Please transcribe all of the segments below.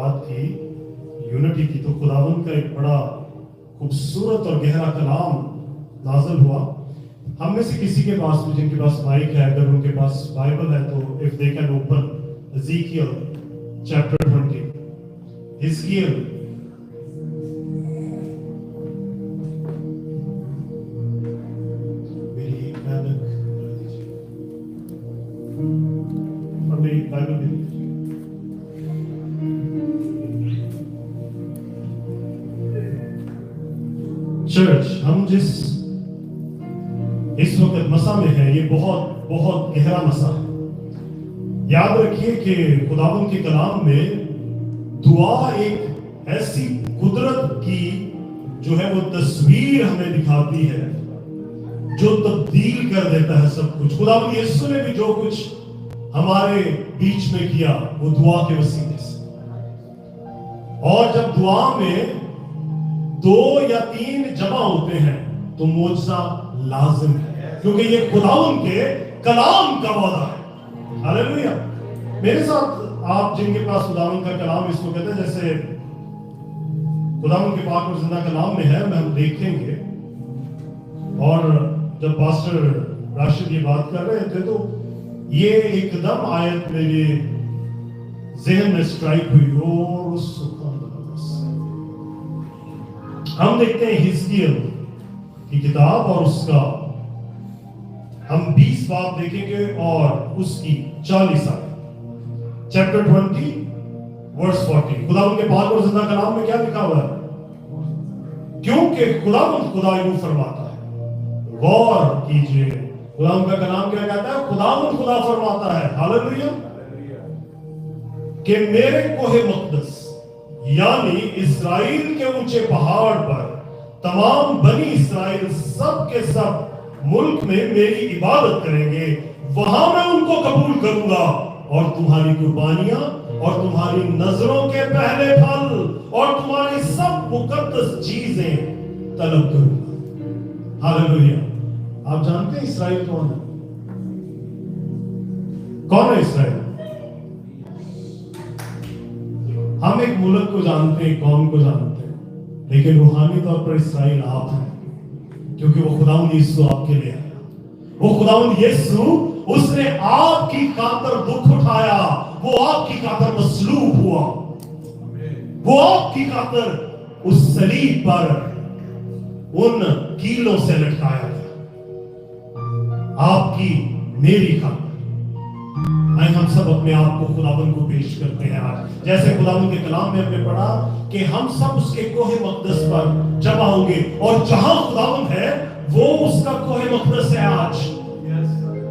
बात की यूनिटी की, तो खुदावंद का एक बड़ा खूबसूरत और गहरा कलाम नाज़िल हुआ। हम में से किसी के पास भी, जिनके पास माइक है, अगर उनके पास बाइबल है तो if they can open Ezekiel chapter 20, हिजकियल मेरी ऐनक और मेरी बाइबल भी चर्च, हम जिस इस वक्त मसा में है, ये बहुत बहुत गहरा मसा है। याद रखिए कि खुदावंद के कलाम में दुआ एक ऐसी कुदरत की जो है वो तस्वीर हमें दिखाती है, जो तब्दील कर देता है सब कुछ। खुदावंद यीशु ने भी जो कुछ हमारे बीच में किया वो दुआ के वसीले से। और जब दुआ में 2 या 3 जमा होते हैं तो मोजज़ा लाजिम है, क्योंकि ये खुदावंद के कलाम का वादा है। हालेलुया। मेरे साथ आप जिनके पास खुदावंद का कलाम, इसको कहते हैं, जैसे खुदावंद के पाक और जिंदा कलाम में है, हम देखेंगे। और जब पास्टर राशिद ये बात कर रहे थे तो ये एकदम आयत मेरे ज़हन में स्ट्राइक हुई। और उस हम देखते हैं हिजकियल की किताब और उसका हम 20 बाब देखेंगे और उसकी 40 आयत, चैप्टर 20 वर्स 40। खुदावंद के पाक और जिंदा कलाम में क्या लिखा हुआ है? क्योंकि खुदावंद खुदा यूं फरमाता है, गौर कीजिए, खुदावंद का कलाम क्या कहता है? खुदावंद खुदा फरमाता है, हालेलुया, कि मेरे कोहे मक़दस यानी इस्राएल के ऊंचे पहाड़ पर तमाम बनी इस्राएल सब के सब मुल्क में मेरी इबादत करेंगे। वहां मैं उनको कबूल करूंगा और तुम्हारी कुर्बानियां और तुम्हारी नजरों के पहले फल और तुम्हारी सब मुकद्दस चीजें तलब करूंगा। हालेलुया। आप जानते हैं इस्राएल कौन है? कौन है इस्राएल? हम एक मुल्क को जानते हैं, कौम को जानते हैं, लेकिन रूहानी तौर पर इस्राएल आप हैं, क्योंकि वो खुदावंद यीशु आपके लिए आया। वो खुदावंद यीशु, उसने आपकी खातिर दुख उठाया, वो आपकी खातिर मसलूब हुआ, वो आपकी खातिर उस सलीब पर उन कीलों से लटकाया गया, आपकी मेरी खातिर। हम सब अपने आप को खुदावंद को पेश करते हैं आज, जैसे खुदावंद के कलाम में हमने पढ़ा कि हम सब उसके कोहे मक़दस पर जमा होंगे, और जहां खुदावंद है वो उसका कोहे मक़दस है आज,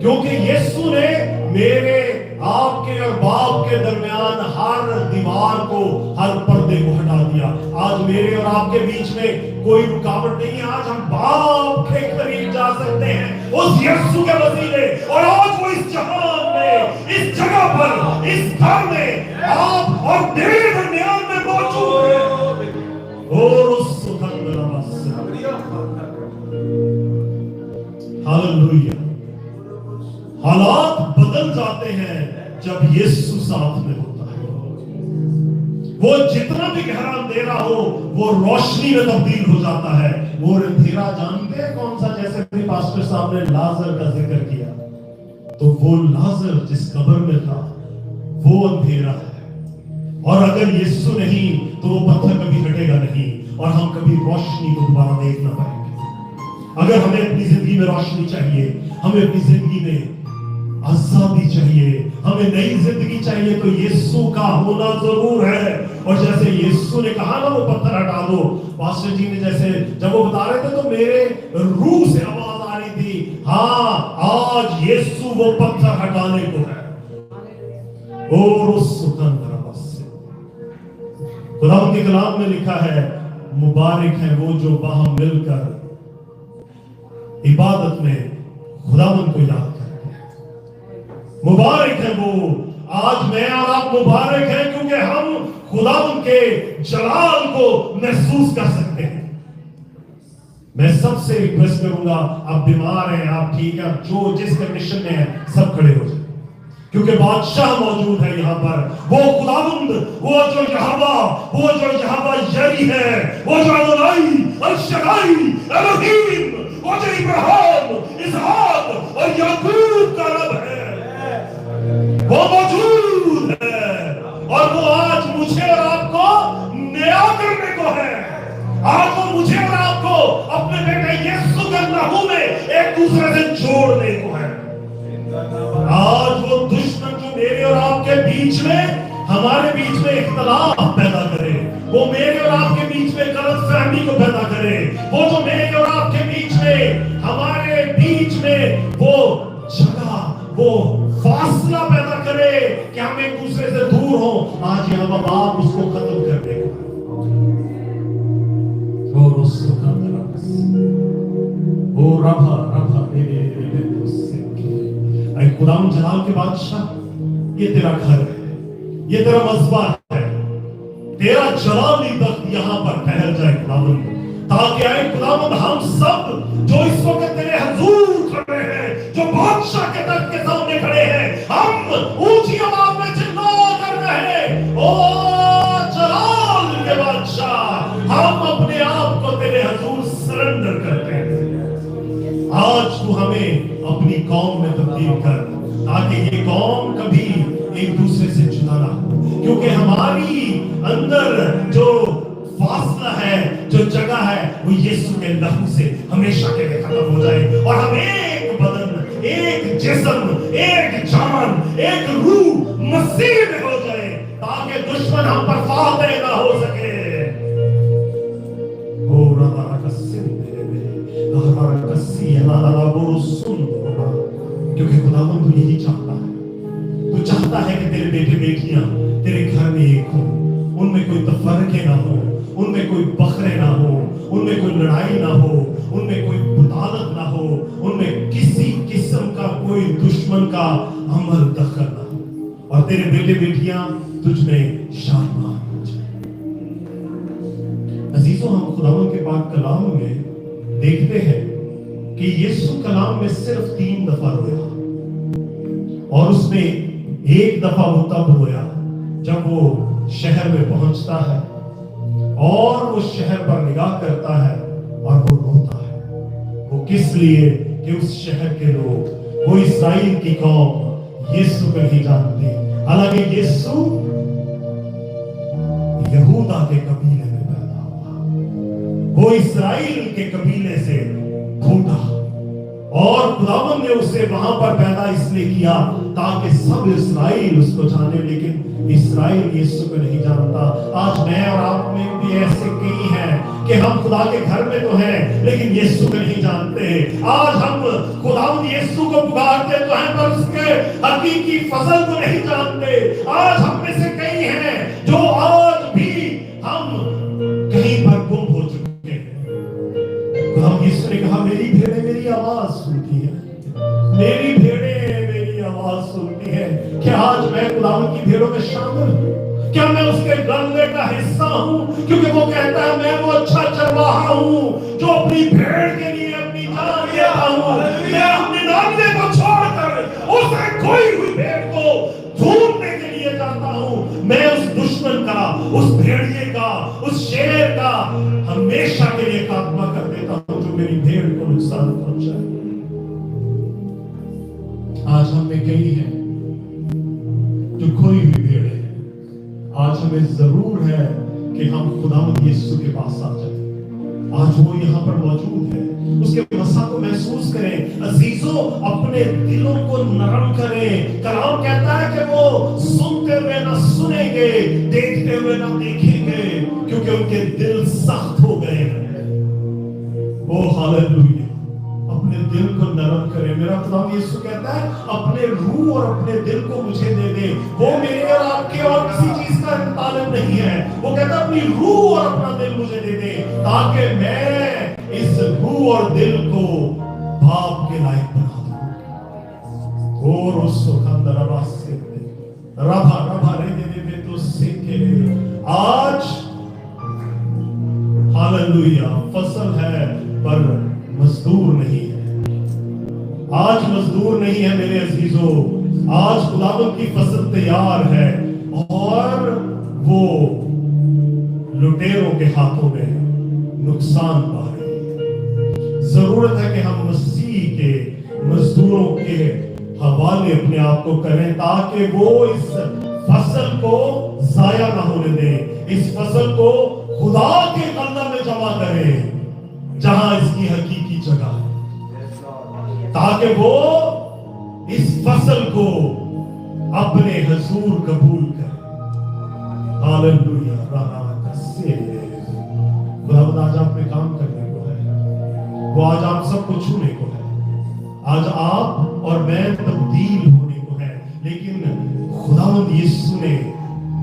क्योंकि यीशु ने मेरे, आपके और बाप के दरमियान हर दीवार को, हर पर्दे को हटा दिया। आज मेरे और आपके बीच में कोई रुकावट नहीं है। आज हम बाप के करीब जा सकते हैं उस यीशु के वसीले, और आज वो इस जहान में, इस जगह पर, इस घर में आप और मेरे दरमियान में मौजूद है। और उस हालेलुया। हालात बदल जाते हैं जब यीशु साथ में होता है। वो जितना भी गहरा अंधेरा हो वो रोशनी में तब्दील हो जाता है। वो अंधेरा जानते हैं कौन सा? जैसे भी पास्टर साहब ने लाजर का जिक्र किया, तो वो लाजर जिस कब्र में था वो अंधेरा है, और अगर यीशु नहीं तो वो पत्थर कभी हटेगा नहीं और हम कभी रोशनी को दोबारा देख ना पाएंगे। अगर हमें अपनी जिंदगी में रोशनी चाहिए, हमें अपनी जिंदगी में आजादी चाहिए, हमें नई जिंदगी चाहिए, तो यीशु का होना जरूर है। और जैसे यीशु ने कहा ना, वो पत्थर हटा दो, पास्टर जी ने जैसे जब वो बता रहे थे तो मेरे रूह से आवाज आ रही थी, हाँ आज यीशु वो पत्थर हटाने को है। और उस खुदावंद के कलाम में लिखा है, मुबारक है वो जो बाहम मिलकर इबादत में खुदावंद को याद करते हैं। मुबारक है वो, आज मैं और आप मुबारक हैं, क्योंकि हम खुदावंद के जलाल को महसूस कर सकते हैं। मैं सबसे रिक्वेस्ट करूंगा, आप बीमार हैं, आप ठीक है, जो जिस कंडीशन में है, सब खड़े हो जाए। क्योंकि बादशाह मौजूद है यहाँ पर, वो खुदावंद, वो जो यहोवा यरी है, वो जो अदोनाई, अल शदाई, एलोहीम, वो जो इब्राहिम, इसहाक और याकूब का रब है, वो मौजूद है। और वो आज मुझे और आपको नया करने को है। आज वो मुझे और आपको अपने बेटे यीशु के लहू में एक दूसरे से जोड़ने को है। आज वो दुश्मन जो मेरे और आपके बीच में, हमारे बीच में इख्तिलाफ पैदा करे, वो मेरे और आपके बीच में गलतफहमी को पैदा करे, वो जो मेरे और आपके बीच में, हमारे बीच में वो जगह, वो फासला पैदा करे कि हम एक दूसरे से दूर हो, आज यहाँ बाप उसको खत्म कर देगा। और उसको खुदाम जलाल के बादशाह, ये तेरा घर है, ये तेरा मज़बा है, तेरा जलाली तख्त यहाँ पर ठहर जाए खुदावंद, ताकि आए खुदावंद हम सब जो इस वक्त तेरे हुजूर खड़े हैं, जो बादशाह के तख्त के सामने खड़े हैं, हम ऊंची आवाज में चिल्ला कर रहे हैं, ओ जलाल के बादशाह, हम अपने आप को तेरे हुजूर सरेंडर करते हैं। आज तू हमें अपनी कौम में तब्दील कर, ताकि ये कौम कभी एक दूसरे से जुदा ना हो, क्योंकि हमारी अंदर जो फासला है, जो जगह है, वो यीशु के लहू से हमेशा के लिए खत्म हो जाए और हम एक बदन, एक जिस्म, एक जान, एक रूह मसीह में हो जाए, ताकि दुश्मन हम पर फातह ना हो सके। क्योंकि खुदावंद तू यही चाहता है, तू चाहता है कि तेरे बेटे बेटियां तेरे घर में एक हो, उनमें कोई तफरके ना हो, उनमें कोई बखरे ना हो, उनमें कोई लड़ाई ना हो, उनमें कोई बुतालत ना हो, उनमें किसी किस्म का कोई दुश्मन का अमल दखल ना हो, और तेरे बेटे बेटियां तुझ में शानदार हो जाए। अजीजों, हम खुदावंद के पाक कलाम में देखते हैं कि यीशु कलाम में सिर्फ 3 दफा रोया, और उसमें एक दफा वो तब रोया जब वो शहर में पहुंचता है और वो शहर पर निगाह करता है और वो रोता है। वो किस लिए? कि उस शहर के लोग, वो इस्राएल की कौम यीशु को नहीं जानते। हालांकि यीशु यहूदा के कबीले में पैदा हुआ, वो इस्राएल के कबीले से फूटा, और खुदावंद ने उसे वहां पर पैदा इसलिए किया ताकि सब इस्राएल उसको जाने, लेकिन इस्राएल यीशु को नहीं जानता। आज मैं और आप में भी ऐसे कई हैं कि हम खुदा के घर में तो हैं लेकिन यीशु को नहीं जानते। आज हम खुदावंद यीशु को पुकारते तो हैं पर उसके हकीकी फजल को नहीं जानते। आज हम में से कई हैं जो आज भी हम कहीं पर गुम हो चुके हैं। खुदावंद यीशु ने कहा, मेरी भेड़ें मेरी आवाज सुनती है, मेरी भेड़ें मेरी आवाज सुनती है। क्या आज मैं खुदावंद की भेड़ों में शामिल हूं? क्या मैं उसके गले का हिस्सा हूं? क्योंकि वो कहता है मैं वो अच्छा चरवाहा हूं जो अपनी भेड़ के लिए अपनी जान देता हूं। मैं अपने नामने को छोड़कर उसे खोई हुई भेड़ को ढूंढने के लिए जाता हूं। मैं उस दुश्मन का, उस भेड़िए का, उस शेर का हमेशा के लिए खात्मा कर देता हूं जो मेरी भेड़ को नुकसान पहुंचाए। आज हम में कई हैं जो खोई हुई भेड़ है। आज हमें जरूर है कि हम खुदावंद यीशु के पास आ जाएं। आज वो यहाँ पर मौजूद है, उसके मसा को महसूस करें। अजीजों, अपने दिलों को नरम करें। कलाम कहता है कि वो सुनते हुए ना सुनेंगे, देखते हुए ना देखेंगे, क्योंकि उनके दिल सख्त हो गए हैं। ओ हालेलुया, अपने दिल को नरम करें। मेरा खुदा यीशु कहता है, अपने रूह और अपने दिल को मुझे दे दे। वो मेरे और आपके और किसी चीज का ताल्लुक नहीं है। वो कहता है अपनी रूह और अपना दिल मुझे दे दे, ताकि मैं इस रूह और दिल को बाप के लायक बना दूं। और उसको खंदरवा से रभा रभा रे दे दे तो सीखे। आज हालेलुया, फसल है पर मजदूर नहीं है। आज मजदूर नहीं है मेरे अजीजों। आज खुदावंद की फसल तैयार है और वो लुटेरों के हाथों में नुकसान पा रही है। जरूरत है कि हम मसीह के मजदूरों के हवाले अपने आप को करें ताकि वो इस फसल को जाया ना होने दें, इस फसल को खुदा के कल्ला में जमा करें जहां इसकी हकीकी जगह है, ताकि वो इस फसल को अपने हुजूर कबूल करे। हालेलुया। खुदावंद आज आप पे काम करने को है, वो आज आप सबको छूने को है, आज आप और मैं तब्दील होने को है। लेकिन खुदावंद यीशु ने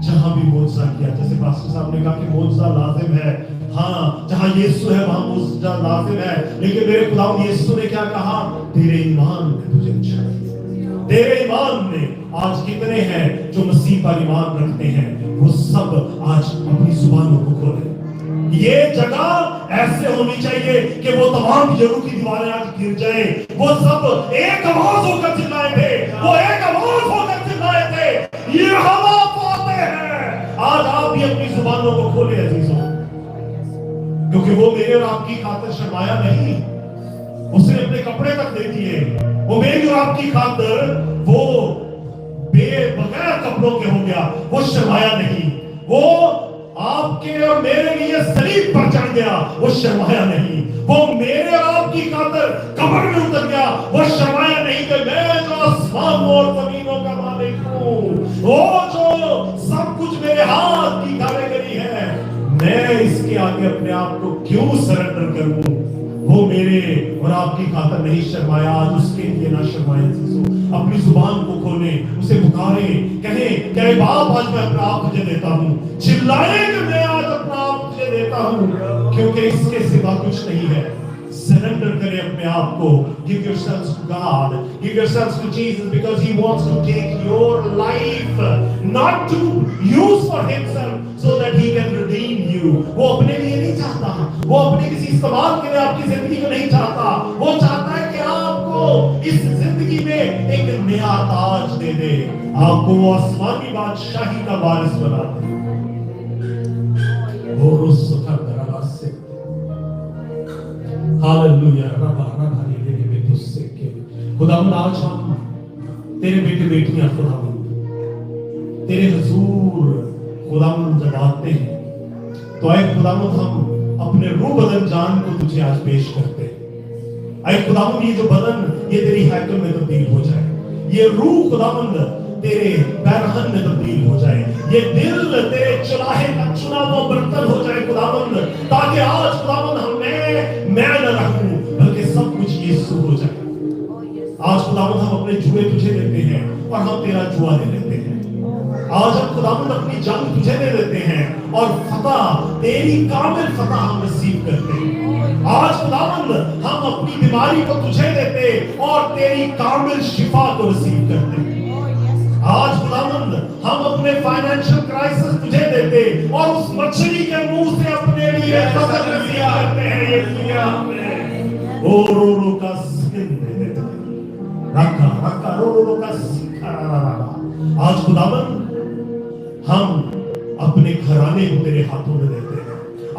जहां भी मौजज़ा किया, जैसे पास्टर साहब ने कहा कि मौजज़ा लाजिम है, हाँ जहां यीशु है वहां मौजज़ा लाजिम है, लेकिन मेरे खुदावंद यीशु ने क्या कहा? तेरे ईमान ने तुझे चाहिए। तेरे ईमान ने आज कितने हैं जो मसीह पर ईमान रखते हैं, वो सब आज अपनी जुबानों को खोले। ये जगह ऐसे होनी चाहिए कि वो तमाम यरूशलेम की दीवारें आज गिर जाएं, वो सब एक आवाज होकर चिल्लाए थे, वो एक आवाज होकर चिल्लाए थे, ये हवा पाते हैं। आज आप भी अपनी जुबानों को खोले अजीजों, क्योंकि वो मेरे और आपकी खातिर शर्माया नहीं, उसने अपने कपड़े तक दे दिए। वो मेरी और आपकी खातिर वो बगैर कपड़ों के हो गया, वो शर्माया नहीं। वो आपके और मेरे लिए सलीब पर चढ़ गया, वो शर्माया नहीं। वो मेरे और आपकी खातिर कब्र में उतर गया, वो शर्माया नहीं कि मैं जो आसमान और जमीनों का मालिक हूँ, वो जो सब कुछ मेरे हाथ की कारीगरी है, मैं इसके आगे अपने आप को क्यों सरेंडर करूं। वो मेरे और आपकी खातिर नहीं शर्माया, आज उसके लिए ना शर्माए। अपनी जुबान को खोले, उसे पुकारे, कहें कि बाप आज मैं अपना आप तुझे देता हूँ, चिल्लाए कि मैं आज अपना आप तुझे देता हूँ, क्योंकि इसके सिवा कुछ नहीं है। Surrender करें अपने आप को, give yourselves to God, give yourselves to Jesus, because He wants to take your life, not to use for Himself, so that He can redeem you. वो अपने लिए नहीं चाहता, वो अपने किसी इस्तेमाल के लिए आपकी जिंदगी को नहीं चाहता, वो चाहता है कि आपको इस जिंदगी में एक नया ताज दे दे, आपको वो आसमानी बादशाही का वारिस बना दे। और उस सुखद दरबार से हालेलुया। खुदावंद आज हम तेरे बेटे बेटियां खुदावंद तेरे हुजूर खुदावंद जब आते हैं, तो ऐ खुदावंद हम अपने रूह बदन जान को तुझे आज पेश करते हैं। ऐ खुदावंद ये जो बदन ये तेरी हैकल में तब्दील हो जाए, ये रूह खुदावंद तेरे पैरहन में तब्दील हो जाए, ये दिल तेरे चुराहे का चुना हुआ बर्तन हो जाए खुदावंद, ताकि आज खुदावंद मैं न रहूं बल्कि सब कुछ यीशु हो जाए। आज खुदावंद हम अपने जुए तुझे देते हैं और हम तेरा जुआ ले लेते हैं। आज हम खुदावंद अपनी जंग तुझे दे देते हैं और फतह तेरी कामिल फतह हम रिसीव करते हैं। आज खुदावंद हम अपनी बीमारी को तुझे देते और तेरी कामिल शिफा को रिसीव करते हैं। आज खुदावंद हम अपने फाइनेंशियल क्राइसिस तुझे देते और उस मछली के मुंह से अपने लिए फसल रिसीव करते हैं। ये दुनिया में ओ रो का स्किन दे देते हैं, रखा रो का सिखा। आज खुदावंद हम अपने घराने को तेरे हाथों में देते हैं।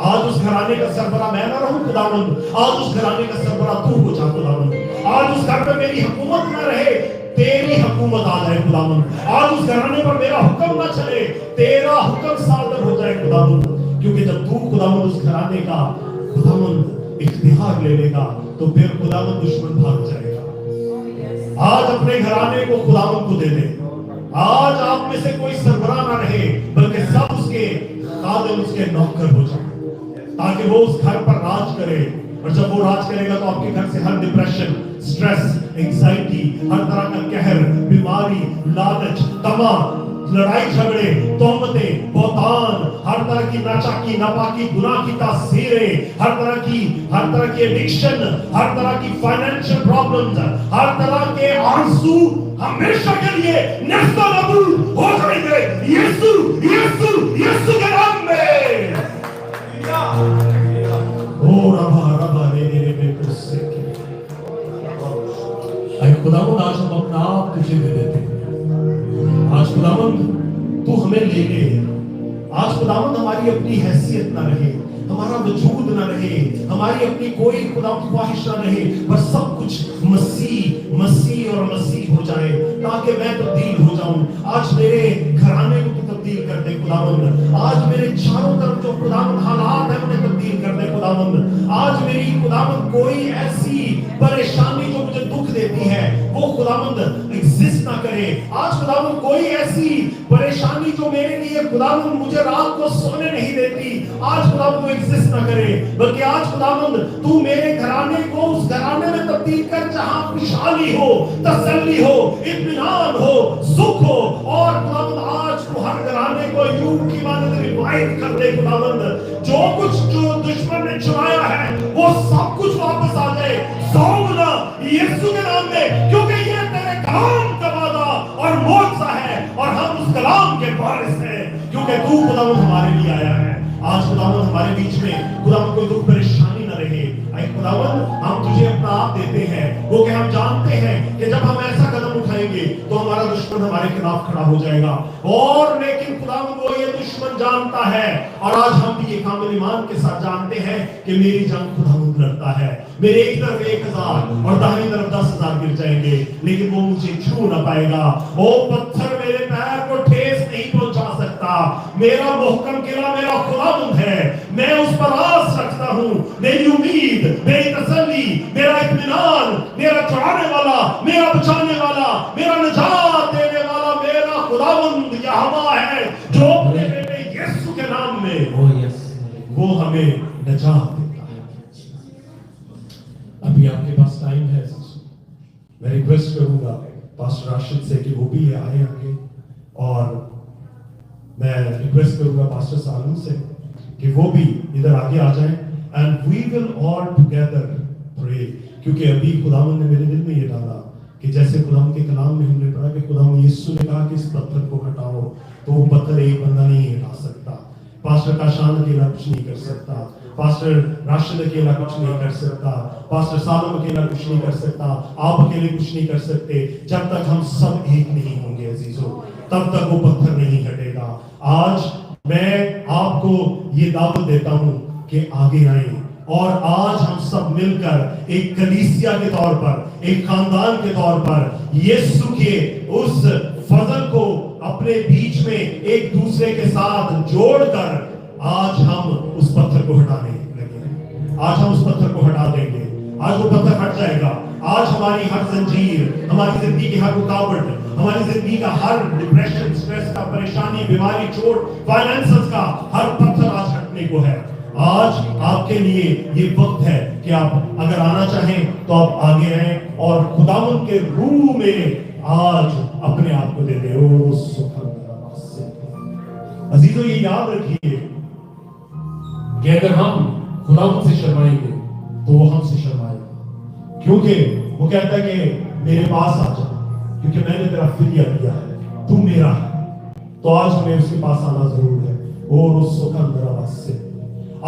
आज उस घराने का सरबरा मैं ना रहूं खुदावंद, आज उस घराने का सरबरा तू हो जा खुदावंद। आज उस घर पे मेरी हुकूमत ना रहे, तेरी हुकूमत आ जाए खुदावंद। आज उस घराने पर मेरा हुक्म ना चले, तेरा हुक्म सादर हो जाए खुदावंद। क्योंकि जब तू खुदावंद उस घराने का खुदावंद इख्तियार ले लेगा तो फिर खुदावंद दुश्मन भाग जाएगा। आज अपने घराने को खुदावंद को दे दे। आज आप में से कोई सरबराह ना रहे बल्कि सब उसके खादिम उसके नौकर हो जाए, ताकि वो उस घर पर राज करे। और जब वो राज करेगा तो आपके घर से हर डिप्रेशन, स्ट्रेस, एंजाइटी, हर तरह का कहर, बीमारी, लालच, तमा, लड़ाई झगड़े, तोहमतें, बहतान, हर तरह की नाचाकी, नापाकी, गुनाह की तासीरें, हर तरह की एडिक्शन, हर तरह की फाइनेंशियल प्रॉब्लम्स, हर तरह के आंसू हमेशा के लिए नेस्तनाबूद हो जाएंगे यीशु यीशु यीशु के नाम में। ओ रबा रे बेकुसे के खुदावंद आज हम अपना आप तुझे दे देते हैं। खुदावंद हमारी अपनी हैसियत ना रहे, हमारा वजूद ना रहे, हमारी अपनी कोई खुदा की ख्वाहिश ना रहे, पर सब कुछ मसीह मसीह और मसीह हो जाए, ताकि मैं तब्दील हो जाऊं। आज मेरे घराने को तू तब्दील कर दे खुदावंद, आज मेरे चारों तरफ जो खुदावंद हालात है उन्हें तब्दील कर दे खुदावंद। आज मेरी खुदावंद कोई ऐसी परेशानी जो मुझे दुख देती है वो खुदावंद एग्जिस्ट ना करे। आज खुदावंद कोई ऐसी परेशानी जो मेरे लिए खुदावंद मुझे रात को सोने नहीं देती, आज खुदावंद वो एग्जिस्ट ना करे, बल्कि आज खुदावंद तू मेरे घराने को उस घराने में तब्दील कर जहां खुशहाली हो, तसल्ली हो, इत्मीनान हो, सुख हो। और खुदावंद आज तू हर घराने को यूं की मानद रिवाइव कर दे खुदावंद, जो कुछ जो दुश्मन ने चुराया है वो सब कुछ वापस आ जाए 100 गुना यीशु के नाम में, क्योंकि ये तेरे कलाम का वादा और मोजा है और हम उस कलाम के वारिस हैं, क्योंकि तू खुदावंद हमारे लिए आया है। आज खुदावंद हमारे बीच में खुदावंद कोई दुख परेशानी ना रहे। ऐ खुदावंद हम तुझे अपना आप देते हैं, वो कि हम जानते हैं कि जब हम ऐसा कदम उठाएंगे तो हमारा दुश्मन हमारे खिलाफ खड़ा हो जाएगा। और लेकिन खुदावंद वो ये दुश्मन जानता है, और आज हम भी ये कामिल ईमान के साथ जानते हैं कि मेरी जंग खुदावंद लड़ता है। मेरे एक तरफ 1000 और दाहिनी तरफ 10,000 गिर जाएंगे, लेकिन वो मुझे छू ना पाएगा। वो पत्थर मेरे पैर को ठेस नहीं पहुंचा सकता। मेरा मुहकम किला मेरा खुदावंद है, मैं उस पर आस रखता हूं। मेरी उम्मीद, मेरी तसल्ली, मेरा इत्मीनान, मेरा छुड़ाने वाला, मेरा बचाने वाला, मेरा निजात देने वाला मेरा खुदावंद यहोवा है, जो अपने बेटे यीशु के नाम में वो हमें निजात देता है। अभी आपके पास टाइम है, मैं रिक्वेस्ट करूंगा पास्टर राशिद से कि वो भी आए आगे, और मैं रिक्वेस्ट करूंगा पास्टर सालू से कि वो भी इधर आगे आ जाएं, and we will all together pray. क्योंकि अभी खुदावंद ने मेरे दिल में ये डाला कि जैसे खुदावंद के कलाम में हमने पढ़ा कि खुदावंद यीशु ने कहा कि इस पत्थर को हटाओ, तो वो पत्थर एक बंदा नहीं हटा सकता। पास्टर काशान अकेला कुछ नहीं कर सकता, पास्टर राशिद अकेला कुछ नहीं कर सकता, पास्टर सालम अकेला कुछ नहीं कर सकता, आप अकेले कुछ नहीं कर सकते। जब तक हम सब एक नहीं होंगे अजीजों, तब तक वो पत्थर नहीं हटेगा। आज मैं आपको ये दावत देता हूं कि आगे आए, और आज हम सब मिलकर एक कलीसिया के तौर पर, एक खानदान के तौर पर यीशु के उस फजल को अपने बीच में एक दूसरे के साथ जोड़कर आज हम उस पत्थर को हटाने लगे। आज हम उस पत्थर को हटा देंगे, आज वो पत्थर हट जाएगा। आज हमारी हर जंजीर, हमारी जिंदगी की हर रुकावट, हमारी जिंदगी का हर डिप्रेशन, स्ट्रेस का, परेशानी, बीमारी, चोट, फाइनेंसेस का हर पत्थर आज हटने को है। आज आपके लिए ये वक्त है कि आप अगर आना चाहें तो आप आगे आएं और खुदावंद के रूह में आज अपने आप को दे दे। ओ अजीजों, ये याद रखिए कि अगर हम खुदावंद से शर्माएंगे तो वो हमसे शर्माएगा, क्योंकि वो कहता है कि मेरे पास आ जा, क्योंकि मैंने तेरा फिदिया दिया है, तू मेरा है। तो आज हमें उसके पास आना जरूर है। और उस सुखंदरा से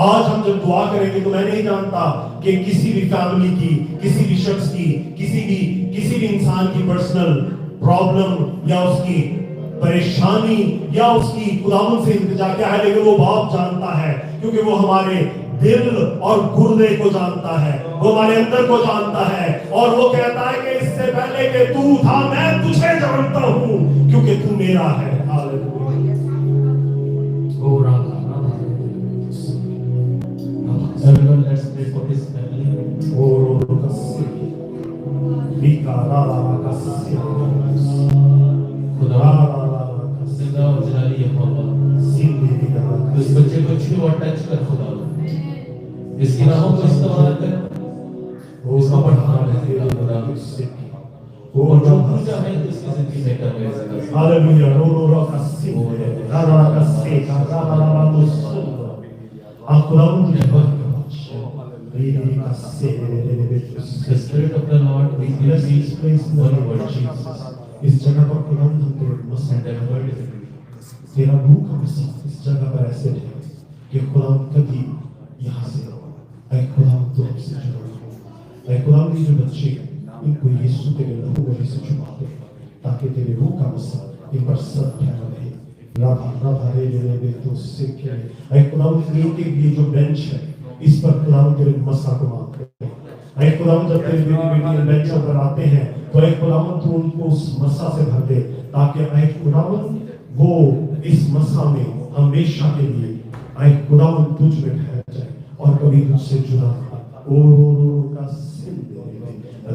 आज हम जब दुआ करेंगे तो मैं नहीं जानता कि किसी भी फैमिली की, किसी भी शख्स की, किसी भी इंसान की पर्सनल प्रॉब्लम या उसकी परेशानी या उसकी खुदावंद से इंतजा क्या है, लेकिन वो बाप जानता है, क्योंकि वो हमारे दिल और गुर्दे को जानता है, वो हमारे अंदर को जानता है। और वो कहता है कि इससे पहले कि तू था मैं तुझे जानता हूं, क्योंकि तू मेरा है। Everyone, let's pray for this family. खुदा और जलाली यहोवा, इस बच्चे को छू और टच कर खुदा, इसकी राहों को इस्तेमाल कर, उसका बढ़ाना है खुदा, और जो कुछ चाहे इसकी जिंदगी में कर ले। हालेलुया। रो का सिंह राधा का से का राधा तो आप खुदावंद ने The Spirit of the Lord, we bless this place for your word, Jesus. इस जगह पर खुदावंद हम तेरे And that word is तेरा भूख हम इस जगह पर ऐसे है कि खुदावंद कभी यहाँ से ऐ खुदावंद तो हमसे जुड़ो। ऐ खुदावंद ये जो बच्चे इनको यीशु तेरे लहू वली से छुपा दे, ताकि तेरे रूह का मसा इन पर सब ठहरा रहे। रभा रभा रे रे रे तो सिक्के ऐ खुदावंद ये जो बेंच है इस पर खुदावंद तेरे मसा को मारते हैं। ऐ खुदावंद जब तेरे बेटी बेंच पर आते हैं तो ऐ खुदावंद तू उनको उस मसा से भर दे ताकि ऐ खुदावंद वो इस मसा में हमेशा के लिए ऐ खुदावंद तुझ में ठहर जाए और कभी तुझसे जुदा ना ओ का सिंह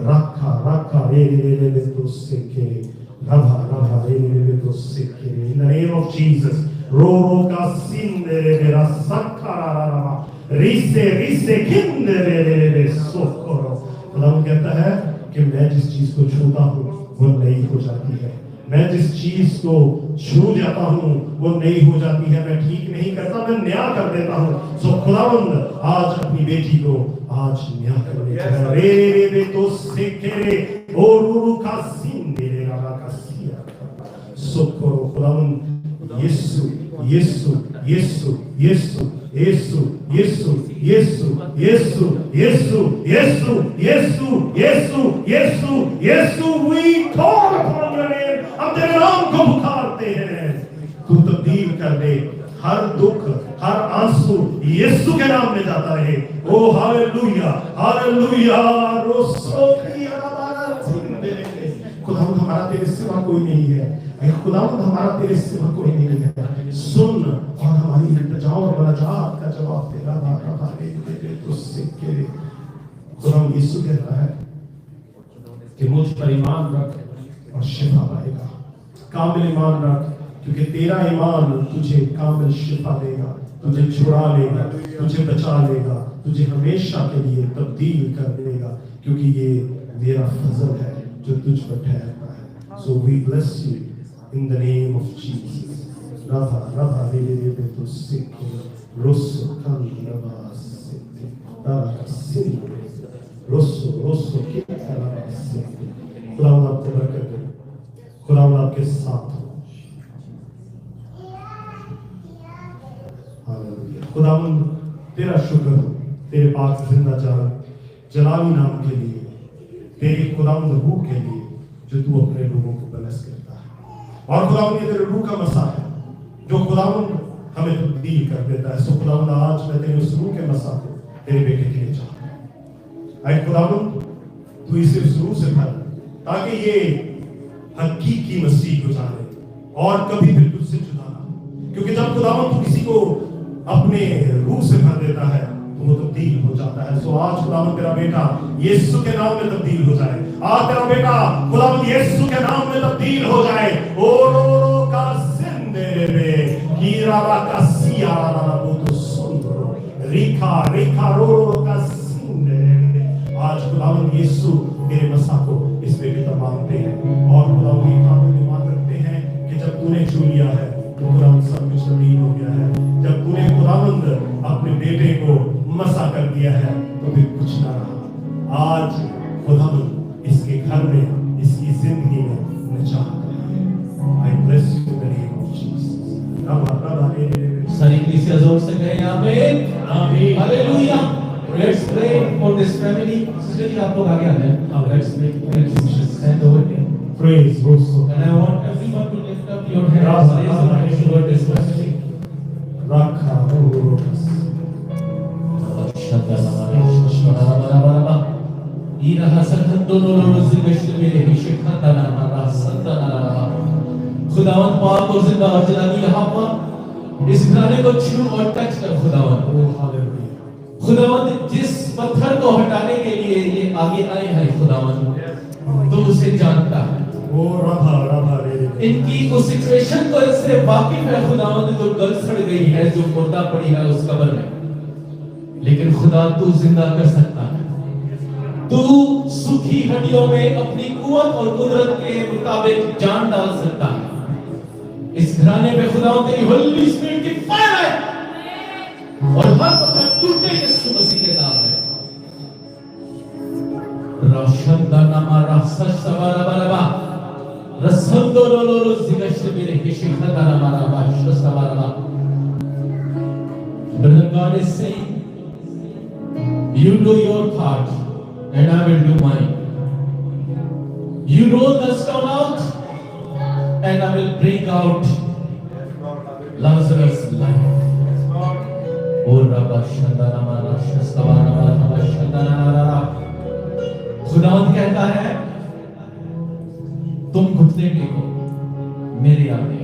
रखा रखा रे रे रे रे तो सिक्के रभा रभा रे रे रे तो सिक्के in the name of Jesus रो का सिंह रे रे रा सक्का रा रा रा रिसे किंद रे रे रे सोकरो खुदावंद कहता है कि मैं जिस चीज को छूता हूँ वो नई हो जाती है, मैं जिस चीज को छू जाता हूँ वो नई हो जाती है, मैं ठीक नहीं करता मैं नया कर देता हूँ। सो खुदावंद आज अपनी बेटी को आज नया करने का रे रे रे तो सिक्के रे ओ रू का सिंह रे रा का सिया सोकरो खुदावंद यीशु यीशु यीशु यीशु यीशु यीशु यीशु यीशु यीशु यीशु यीशु यीशु यीशु यीशु we call upon your name हम तेरे नाम को पुकारते हैं तू तब्दील कर दे हर दुख हर आंसू यीशु के नाम में जाता रहे। ओ हालेलुया हालेलुया रोसो की खुदावंद हमारा तेरे सिवा कोई नहीं है, खुदावंद हमारा तेरे सिवा कोई नहीं है। सुन और हमारी इल्तिजा और मुनाजात का जवाब तेरा बाबा दे तुझसे के खुदावंद यीशु कहता है कि मुझ पर ईमान रख और शिफा पाएगा। कामिल ईमान रख क्योंकि तेरा ईमान तुझे कामिल शिफा देगा, तुझे छुड़ा लेगा, तुझे बचा लेगा, तुझे हमेशा के लिए तब्दील कर देगा क्योंकि ये मेरा फजल है जो तुझ पर ठहरता है। So we bless you in the name of Jesus. Rava rava re re re to sikke rosso kan rava sikke rava sikke rosso rosso ke rava sikke खुदावंद आपको बरकत दे, खुदावंद आपके साथ हो। हालेलुया खुदावंद तेरा शुक्र हो तेरे पाक जिंदा जान जलाली नाम के लिए, तेरी खुदावंद रूह के लिए जो तू अपने लोगों को बलस करता है। और खुदावंद ये तेरे रूह का मसा है जो खुदावंद हमें तब्दील कर देता है। सो खुदावंद आज मैं तेरे उस रूह के मसा को तेरे बेटे के लिए चाहता हूँ। ऐ खुदावंद तू इसे उस रूह से भर ताकि ये हकीकी मसीह को जाने और कभी भी तुझसे जुदा ना हो, क्योंकि जब खुदावंद तू किसी को अपने रूह से भर देता है तो वो तब्दील हो जाता है। सो आज खुदावंद तेरा बेटा यीशु के नाम में तब्दील हो जाए, आज तेरा बेटा खुदावंद यीशु के नाम में तब्दील हो जाए। ओ रो का जिंदे रे कीरावा का सिया वो तो सुंदरो रेखा रेखा रो का जिंदे रे आज खुदावंद यीशु तेरे मसा को इस बेटे पर मांगते हैं और खुदावंद ये काम में मान रखते हैं कि जब तूने छू लिया है तो खुदावंद सब कुछ तब्दील हो गया है। जब तूने खुदावंद अपने बेटे को मसा कर दिया है तो फिर कुछ ना रहा। आज खुदावंद इसके घर में इसकी जिंदगी में निजात है। I bless you in the name of Jesus। सारी कलीसिया जोर से कहें आमीन आमीन हालेलुया। Let's pray for this family. Sister जी आप लोग आगे आ जाएं। Let's stand over here. Praise God। And I want everyone to lift up your hands. Raise your hands toward this family. Rakha Rokas। खुदावंद पाक और जिंदा और जलाली यहाँ पर इस घराने को छू और टच कर खुदावंद। खुदावंद जिस पत्थर को हटाने के लिए ये आगे आए हैं खुदावंद तो उसे जानता है। इनकी उस सिचुएशन को इससे वाकिफ है खुदावंद जो गल सड़ गई है जो मुर्दा पड़ी है उस कब्र में, लेकिन खुदा तू जिंदा कर सकता है। तू सूखी हड्डियों में अपनी कुवत और कुदरत के मुताबिक जान डाल सकता है। इस घराने में खुदावंद तेरी होली स्पिरिट की फायर है और हर पत्थर टूटे यीशु मसीह के नाम में। रशंदा नामा रसस सवारा बलबा रसंदो लोलो जिगश मेरे हिशिखता नामा रबा सवारा। Brother God is saying, you do your part and I will do mine. You roll the stone out and I will bring out Lazarus life. और रबा शंदाना मारा शस्तावाना मारा शंदाना मारा. खुदावंद कहता है तुम घुटने टेको मेरे आगे.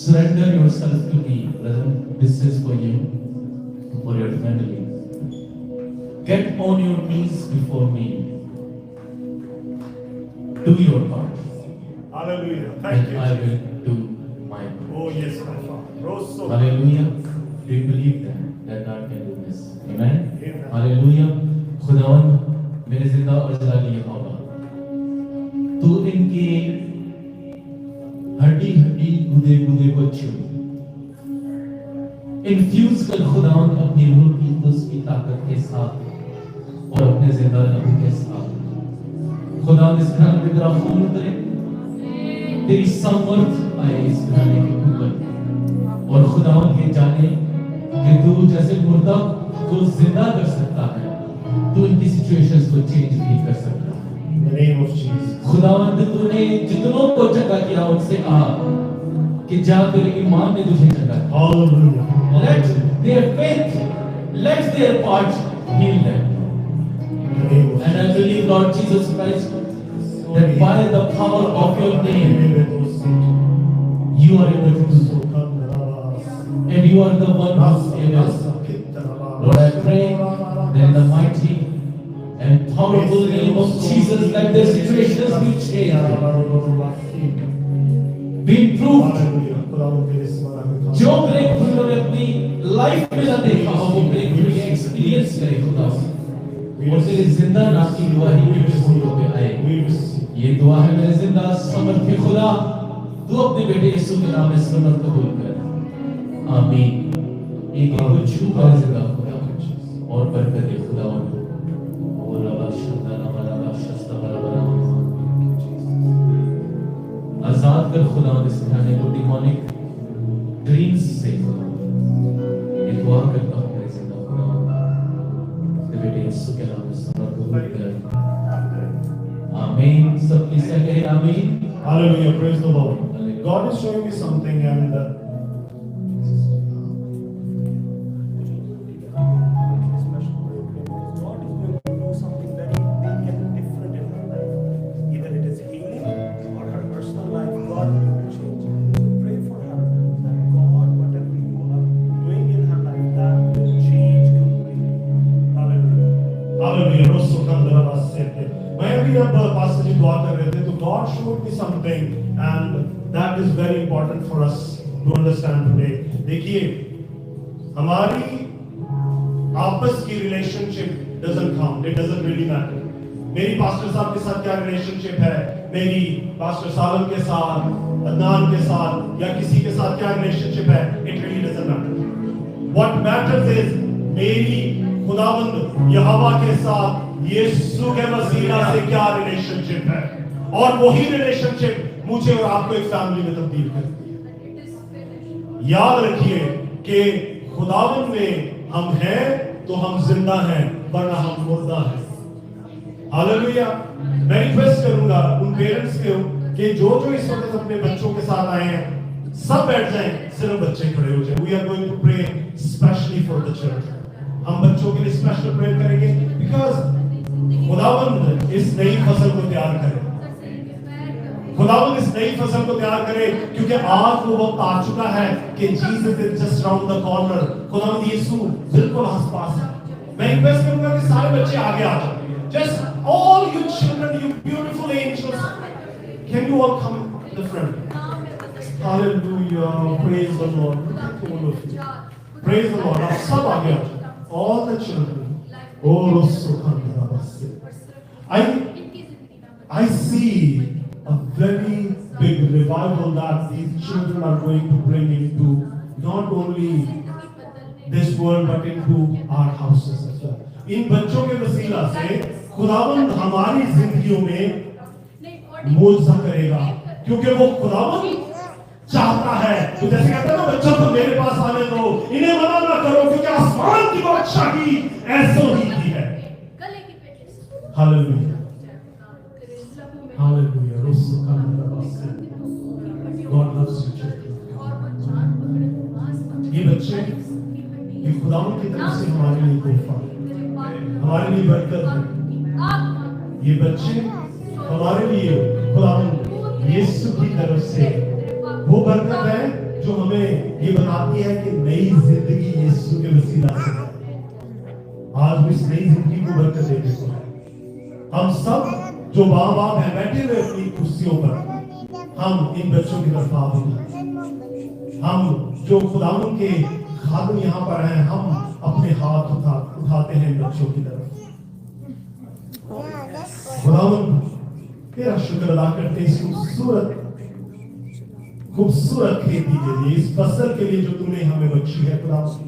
Surrender yourself to me, brother. This is for you, for your family. Get on your knees before me. Do your part. Hallelujah. And Thank you. I will do my part. Oh yes, my Father. Rosso. Hallelujah. Do you believe that God can do this? Amen. Amen. Hallelujah. खुदावंद मेरे जिंदा और जलाली यहोवा, तू इनके हड्डी हड्डी गुदे गुदे को छू, इन्फ्यूज कर खुदावंद अपनी रूह की उसकी ताकत के साथ और अपने जिंदा लहू के साथ. खुदावंद इस घराने पे तेरा खून उतरे, तेरी सामर्थ आए इस घराने के ऊपर, और खुदावंद ये जाने कि तू जैसे मुर्दा को जिंदा कर सकता है, तू इनकी सिचुएशंस को चेंज भी कर सकता है. In the name of Jesus. खुदावंद तूने जितनों को जगह किया उनसे कहा कि जा तेरे ईमान ने तुझे जगह किया. Hallelujah. Let their faith, let their part heal them. In the name of And I believe, Lord Jesus Christ, that by the power of your name, you are able to do so. And you are the one who is able. Lord, I pray that in the mighty and powerful name of Jesus, let their situations be changed, be improved. जो break through उन्होंने अपनी life में ना देखा हो, वो break through experience करे खुदा, और तेरे जिंदा नाम की गवाही में जिंदगियों पे आए. ये दुआ है मेरे जिंदा समर्थी खुदा, तू अपने बेटे यीशु के नाम में समर्थ कबूल कर. आमीन. एक को छू कर जिंदा खुदा और बरकत दे खुदावंद. और रबा शंदाना वाला शस्ता वाला आजाद कर खुदावंद इस घराने को डिमोनिक ड्रीम्स से. ये दुआ करता हूँ मेरे जिंदा खुदावंद, तेरे बेटे यीशु के नाम में समर्थ कबूल कर. आमीन. सब किसे कहे आमीन. Hallelujah. Praise the Lord. God is showing me something, and God showed me something, and that is very important for us to understand today. देखिए, हमारी आपस की relationship doesn't count. It doesn't really matter. मेरी pastor साहब के साथ क्या relationship है, मेरी पास्टर सालम के साथ, अदनान के साथ, या किसी के साथ क्या रिलेशनशिप है, it really doesn't matter. What matters is मेरी खुदावंद यहोवा के साथ यीशु के वसीला से क्या रिलेशनशिप है, और वही रिलेशनशिप मुझे और आपको एक फैमिली में तब्दील करती है. याद रखिए कि खुदावंद में हम हैं तो हम जिंदा हैं, वरना हम मुर्दा हैं. हालेलुया. मैं रिक्वेस्ट करूंगा उन पेरेंट्स को कि जो इस वक्त अपने बच्चों के साथ आए हैं, सब बैठ जाएं, सिर्फ बच्चे खड़े हो जाएं. We are going to pray specially for the children. हम बच्चों के लिए स्पेशल प्रे करेंगे, बिकॉज खुदावंद इस नई फसल को तैयार करे. खुदावंद इस नई फसल को तैयार करे, क्योंकि आज वो वक्त आ चुका है कि Jesus is just round the corner. खुदावंद यीशु बिल्कुल आसपास है. मैं रिक्वेस्ट करूंगा कि सारे बच्चे आगे आ जाओ. Just all you children, you beautiful angels, can you all come in the front? Hallelujah. Praise the Lord. All of you. Praise the Lord. आप सब आगे आ जाओ. All the children. Oh, I see a very big revival that these children are going to bring into not only this world but into our houses as well. इन बच्चों के वसीला से खुदावंद हमारी जिंदगियों में मोजा करेगा, क्योंकि वो खुदावंद चाहता है. तो जैसे कहते हैं ना, बच्चों को मेरे पास आने दो, इन्हें मना ना करो, क्योंकि आसमान की बादशाही ऐसो ही की है. Hallelujah. Hallelujah. God loves you. ये बच्चे ये खुदावंद की तरफ से हमारे लिए तोहफा है, हमारे लिए बरकत है। ये बच्चे हमारे लिए खुदावंद यीशु की तरफ से वो बरकत है जो हमें ये बताती है कि नई जिंदगी यीशु के वसीला से है। आज इस नई जिंदगी को बरकत देने को है। हम सब जो माँ बाप हैं बैठे हुए अपनी कुर्सियों पर, हम इन बच्चों की तरफ आते हैं। हम जो खुदावंद के खादिम यहाँ पर हैं, हम अपने हाथ उठाते हैं इन बच्चों की तरफ। खुदावंद तेरा शुक्र अदा करते हैं इस खूबसूरत खेती के लिए, इस फसल के लिए जो तूने हमें बख्शी है खुदावंद,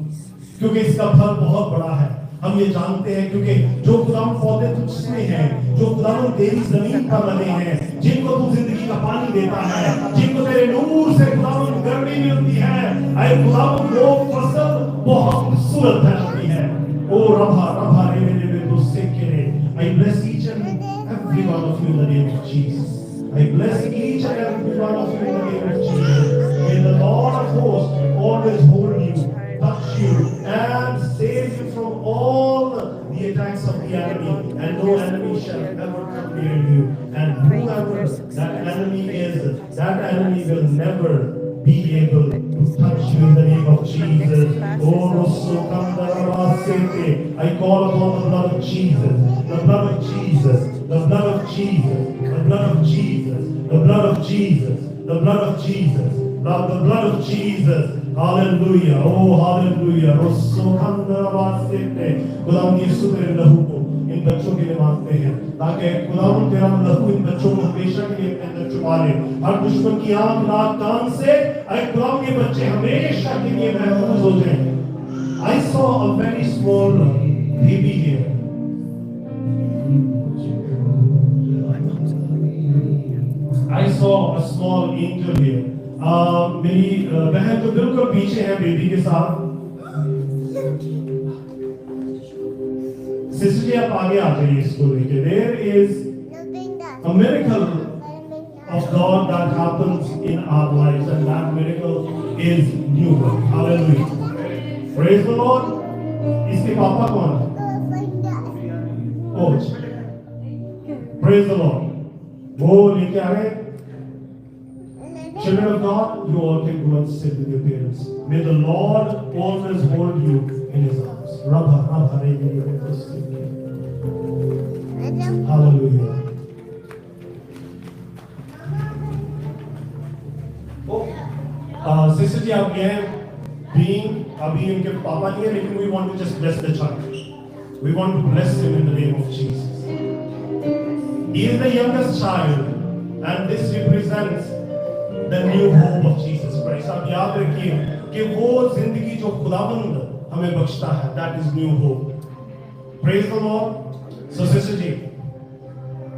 क्योंकि इसका फल बहुत बड़ा है। हम ये जानते हैं क्योंकि जो खुदावंद पौधे तुझमें हैं, जो खुदावंद तेरी जमीन पर लगे हैं, जिनको तू जिंदगी का पानी देता है, जिनको तेरे नूर से खुदावंद गर्मी मिलती है, ऐ खुदावंद वो फसल बहुत खूबसूरत ठहरती है। ओ रभा रभा रे रे तो सेकेरे। I bless each and every one of you in the name of Jesus. I bless each and every one of you in the name of Jesus. May the Lord of hosts always hold you, touch you, and save you from all the attacks of the enemy, and no enemy shall ever come near you. And whoever that enemy is, that enemy will never be able to touch you in the name of Jesus. Oh, Rosso Kandarabasete. I call upon the blood of Jesus, the blood of Jesus, the blood of Jesus, the blood of Jesus, the blood of Jesus, the blood of Jesus, the blood of Jesus. Hallelujah. Oh, hallelujah. Rosso Kandarabasete. खुदावंद यीशु तेरे लहू को इन बच्चों के लिए मांगते हैं ताकि खुदावंद तेरा लहू इन बच्चों को हमेशा के लिए अपने अंदर छुपा ले। हर दुश्मन की आंख नाक कान से अरे खुदावंद ये बच्चे हमेशा के लिए महफूज हो जाएं। I saw a very small baby here. I saw a small angel here. मेरी बहन तो बिल्कुल पीछे है बेबी के साथ। सिस्टर जी आप आगे आ जाइए इसको लेके। There is a miracle of God that happens in our lives, and that miracle is new birth. Hallelujah. Praise the Lord. इसके पापा कौन है? Oh, praise the Lord. वो लेके आ गए। Children of God, you all can go and sit with your parents. May the Lord always hold you in His arms. Rabha, rabha, hallelujah. Sister ji, आप ये being अभी इनके पापा नहीं है, लेकिन we want to just bless the child. We want to bless him in the name of Jesus. He is the youngest child, and this represents the new hope of Jesus Christ. आप याद रखिए कि वो जिंदगी जो खुदावंद हमें बख्शता है, that is new hope. Praise the Lord. So sister जी,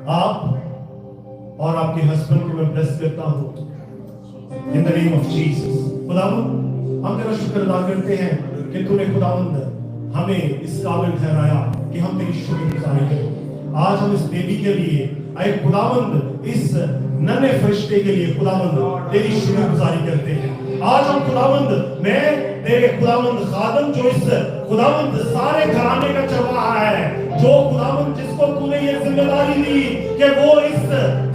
आप और आपके हस्बैंड को मैं ब्लेस करता हूँ in the name of Jesus. खुदावंद हम तेरा शुक्र अदा करते हैं कि तूने खुदावंद हमें इस काबिल ठहराया कि हम तेरी शुक्रगुजारी करें। आज हम इस बेबी के लिए आए खुदावंद, इस नन्हे फरिश्ते के लिए खुदावंद तेरी शुक्रगुजारी करते हैं। आज हम खुदावंद मैं तेरे खुदावंद खादम जो इस खुदावंद सारे घराने का चरवाहा है, जो खुदावंद जिसको तूने ये जिम्मेदारी दी कि वो इस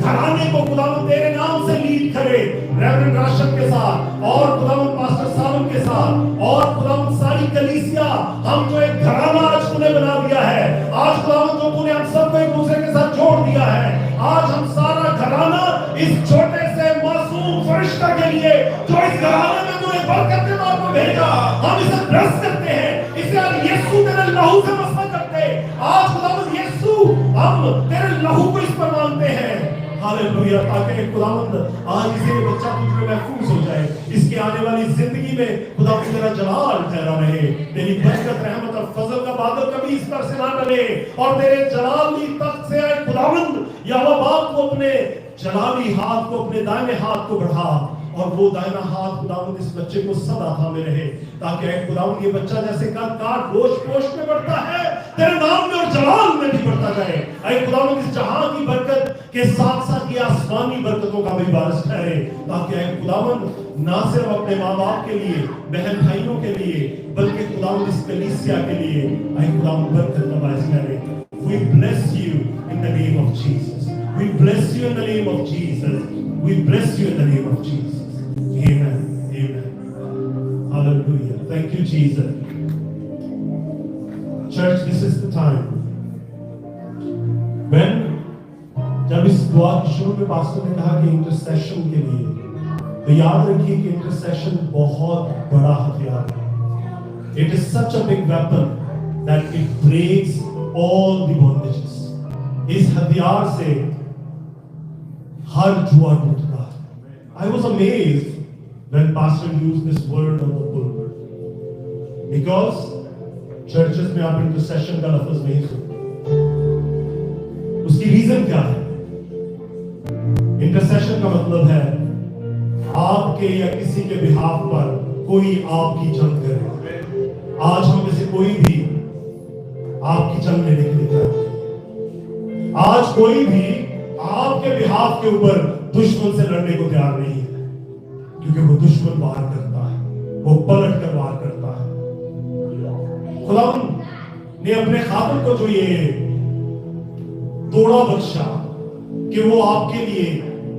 घराने को खुदावंद तेरे नाम से लीड करे, रेवरेंड राशद के साथ और खुदावंद पास्टर सालम के साथ और खुदावंद सारी कलीसिया, हम जो एक घराना आज तूने बना दिया है, आज खुदावंद जो तूने हम सबको एक दूसरे के साथ जोड़ दिया है, आज हम सारा घराना इस छोटे से मासूम फरिश्ता के लिए जो इस घराने में तूने बरकत के तौर पर भेजा, हम इसे ब्लेस करते हैं, इसे आज यीशु तेरे लहू से मसला करते हैं। आज खुदावंद यीशु हम तेरे लहू को इस पर मानते हैं। हालेलुया। ताकि खुदावंद आज इसे बच्चा तुझ में महफूज हो जाए, इसकी आने वाली जिंदगी में खुदावंद तेरा जलाल ठहरा रहे, तेरी बरकत रहमत और फजल का बादल कभी इस पर से ना टले, और तेरे जलाली तख्त से आए खुदावंद यहोवा बाप को अपने जलाली हाथ को, अपने दाहिने हाथ को बढ़ा, और वो दाहिना हाथ खुदावंद इस बच्चे को सदा थामे रहे, ताकि खुदावंद ये बच्चा जैसे काट रोज पोष में बढ़ता है, तेरे नाम में और जलाल में भी बढ़ता जाए। ऐ खुदावंद इस जहां की बरकत के साथ साथ ये आसमानी बरकतों का भी बारिश ठहरे, ताकि ऐ खुदावंद ना सिर्फ अपने माँ बाप के लिए, बहन भाइयों के लिए बल्कि खुदावंद इस कलीसिया के लिए आई खुदावंद बरकत नवाज करे। We bless you in the name of Jesus. We bless you in the name of Jesus. We bless you in the name of Jesus. Amen. Amen. Hallelujah. Thank you, Jesus. Church, this is the time when जब इस दुआ की शुरू में pastor ने कहा कि intercession के लिए, तो याद रखिए कि इंटरसेशन बहुत बड़ा हथियार है। It is such a big weapon that it breaks all the bondages. इस हथियार से हर जुआ टूटता है। I was amazed when pastor used this word on the pulpit because churches में आप इंटरसेशन का लफ्ज नहीं सुनते। उसकी रीजन क्या है? इंटरसेशन का मतलब है आपके या किसी के बिहाफ पर कोई आपकी जंग करे। आज हम में से कोई भी आपकी जंग लेने के लिए तैयार नहीं है। आज कोई भी आपके बिहाफ के ऊपर दुश्मन से लड़ने को तैयार नहीं है, क्योंकि वो दुश्मन वार करता है, वो पलट कर वार करता है। खुदावंद ने अपने खातम को जो ये तोड़ा बख्शा कि वो आपके लिए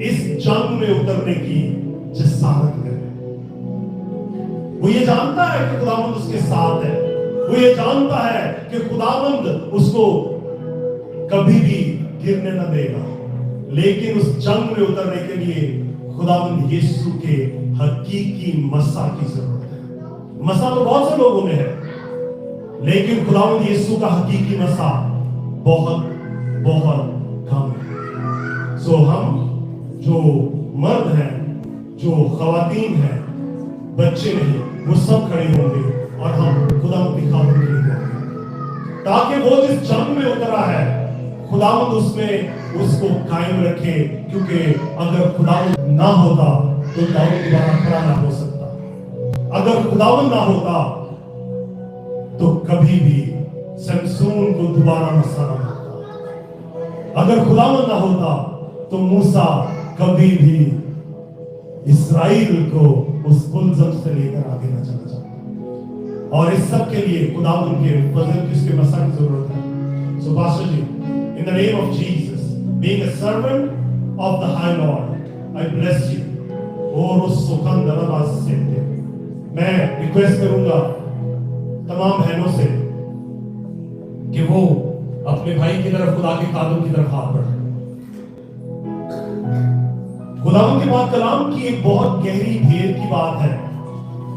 इस जंग में उतरने की जसारत करे। वो ये जानता है कि खुदावंद उसके साथ है, वो ये जानता है कि खुदावंद उसको कभी भी गिरने न देगा, लेकिन उस जंग में उतरने के लिए खुदावंद यीशु के हकीकी मसा की जरूरत है। मसा तो बहुत से लोगों में है, लेकिन खुदावंद यीशु का हकीकी मसा बहुत बहुत कम है। सो हम जो मर्द हैं, जो खवातीन हैं, बच्चे नहीं, वो सब खड़े होंगे और हम खुदावंद की खातिर के लिए जाएंगे, ताकि वो जिस जंग में उतरा है खुदावंद उसमें उसको कायम रखे। क्योंकि अगर खुदावंद ना होता तो दाऊद दोबारा खड़ा ना हो सकता। अगर खुदावंद ना होता तो कभी भी शमसून को दोबारा मसा ना होता। अगर खुदावंद ना होता तो मूसा कभी भी इस्राएल को उस पुलजम से लेकर आगे न चला जाता। और इस सब के लिए खुदावंद के फजल की उसके मसा की जरूरत है। सो पास्टर जी, in the name of Jesus, being a servant of the High Lord, I bless you. और उस सुखन दरबार से मैं रिक्वेस्ट करूंगा तमाम बहनों से कि वो अपने भाई की तरफ, खुदा के खादम की तरफ हाथ बढ़ाएं। खुदावंद के बाद कलाम की एक बहुत गहरी भेद की बात है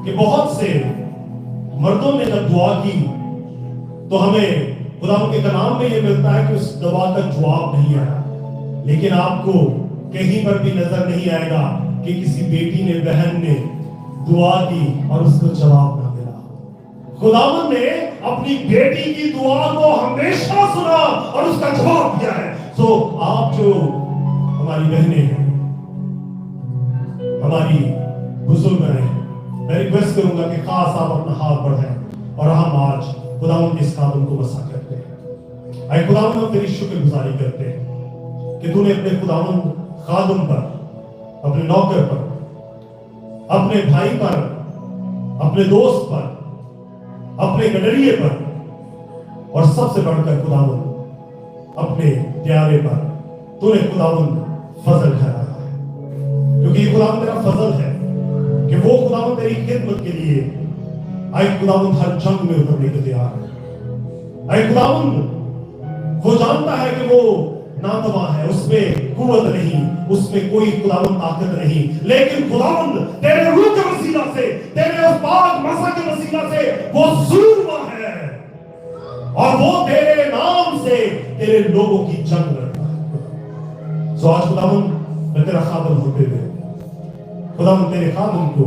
कि बहुत से मर्दों ने जब दुआ की तो हमें खुदावंद के कलाम में यह मिलता है कि उस दुआ का जवाब नहीं आया। लेकिन आपको कहीं पर भी नजर नहीं आएगा कि किसी बेटी ने, बहन ने दुआ की और उसको जवाब ना मिला। खुदावंद ने अपनी बेटी की दुआ को हमेशा सुना और उसका जवाब दिया है। सो आप जो हमारी बहनें हैं, हमारी बुजुर्ग हैं, मैं रिक्वेस्ट करूंगा कि खास आप अपना हाथ बढ़ाएं और हम आज खुदावंद के इस खादम को मसा करते हैं। आए खुदावंद, हम तेरी शुक्रगुजारी करते हैं कि तूने अपने खुदावंद खादम पर, अपने नौकर पर, अपने भाई पर, अपने दोस्त पर, अपने गडरिए पर और सबसे बढ़कर खुदावंद अपने प्यारे पर तूने खुदावंद फजल ठहराया है। क्योंकि ये खुदावंद तेरा फजल है कि वो खुदावंद तेरी खिदमत के लिए आए खुदावंद हर जंग में उतरने को तैयार है। आए खुदावंद वो जानता है कि वो नातवा है, उसमें कुव्वत नहीं, उसमें कोई खुदावंद ताकत नहीं, लेकिन खुदावंद तेरे रूह के वसीला से, तेरे उस पाक मसा के वसीला से वो सूरमा है और वो तेरे नाम से तेरे लोगों की जंग लड़ता है। सो आज खुदावंद मैं तेरा खादम होते हुए खुदावंद तेरे खादम को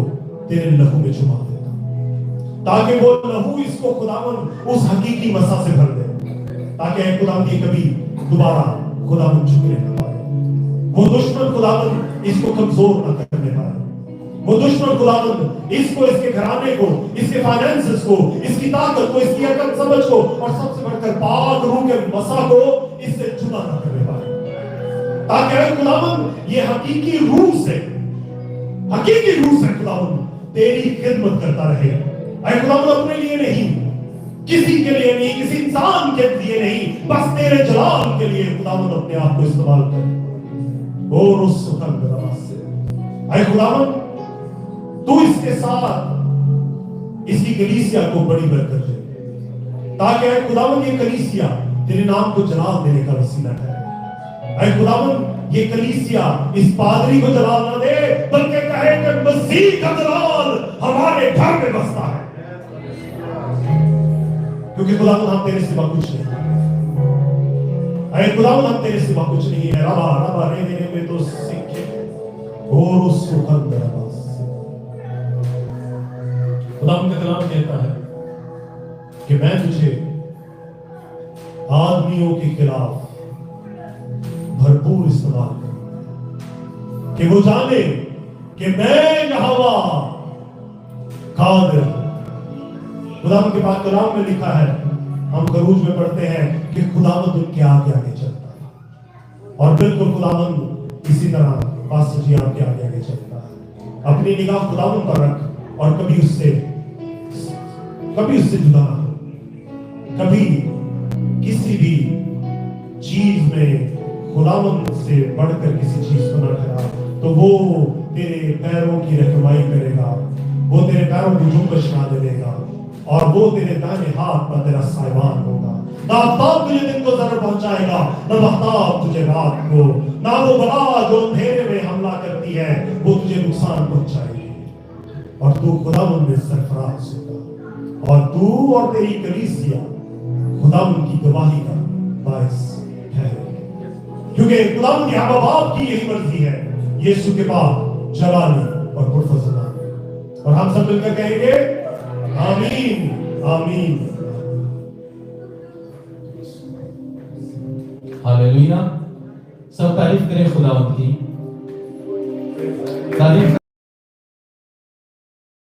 तेरे लहू में छुपा देता, ताकि वो लहू इसको खुदावंद उस हकीकी मसा से भर दे, ताकि खुदावंद ये कभी दोबारा खुदावंद झुकने न पाए। वो दुश्मन खुदावंद इसको कमजोर न करने पाए। वो दुश्मन खुदावंद इसको, इसके घराने को, इसके फाइनेंसेस को, इसकी ताकत को, इसकी अकल समझ को और सबसे बढ़कर पाक रूह के मसा को इससे जुदा न करने पाए, ताकि खुदावंद ये हकीकी रूह से खुदावंद तेरी खिदमत करता रहे ऐ खुदावंद अपने लिए नहीं, किसी के लिए नहीं, किसी इंसान के लिए नहीं, बस तेरे जलाल के लिए खुदावंद अपने आप को इस्तेमाल कर। और उस सुखद नवाज से ऐ खुदावंद तू इसके साथ इसकी कलीसिया को बड़ी बरकत दे, ताकि ऐ खुदावंद ये कलीसिया तेरे नाम को जलाल देने का वसीला ठहरे। ऐ खुदावंद ये कलीसिया इस पादरी को जलाल ना दे, बल्कि कहे कि मसीह का जलाल हमारे घर में बसता है, क्योंकि खुदावंद हम तेरे सिवा कुछ नहीं। ऐ खुदावंद हम तेरे सिवा कुछ नहीं है। रबा रबा रे देने में तो सीखे और उस सुखद नवाज। खुदावंद का कलाम कहता है कि मैं तुझे आदमियों के खिलाफ भरपूर इस्तेमाल करूं, कि वो जाने कि मैं यहोवा कादिर। खुदावंद के पाक कलाम में लिखा है, हम खरूज में पढ़ते हैं कि खुदावंद उनके आगे आगे चलता है। और बिल्कुल खुदावंद इसी तरह पास्टर जी आपके आगे आगे चलता है। अपनी निगाह खुदावंद पर रख और कभी उससे जुदा ना हो, कभी किसी भी चीज में खुदावंद से बढ़कर किसी चीज को न ठहरा, तो वो तेरे पैरों की रहनुमाई करेगा, वो तेरे पैरों को जुम्बश ना देगा, और वो तेरे दाहिने हाथ पर तेरा साहिबान होगा। ना आफ्ताब तुझे दिन को जरूर पहुंचाएगा, ना महताब तुझे रात को, ना वो बला जो अंधेरे में हमला करती है वो तुझे नुकसान पहुंचाएगी। और तू खुदावंद में सरफराज होगा, और तू और तेरी कलीसिया खुदावंद की गवाही का बायस ठहरेगी, क्योंकि खुदावंद यहोवा बाप की यही मर्जी है, यीशु के पाक जलाली और पुरफज़ल। और हम सब मिलकर कहेंगे आमीन आमीन। हालेलुया। सब तारीफ करें खुदावंद की, तारीफ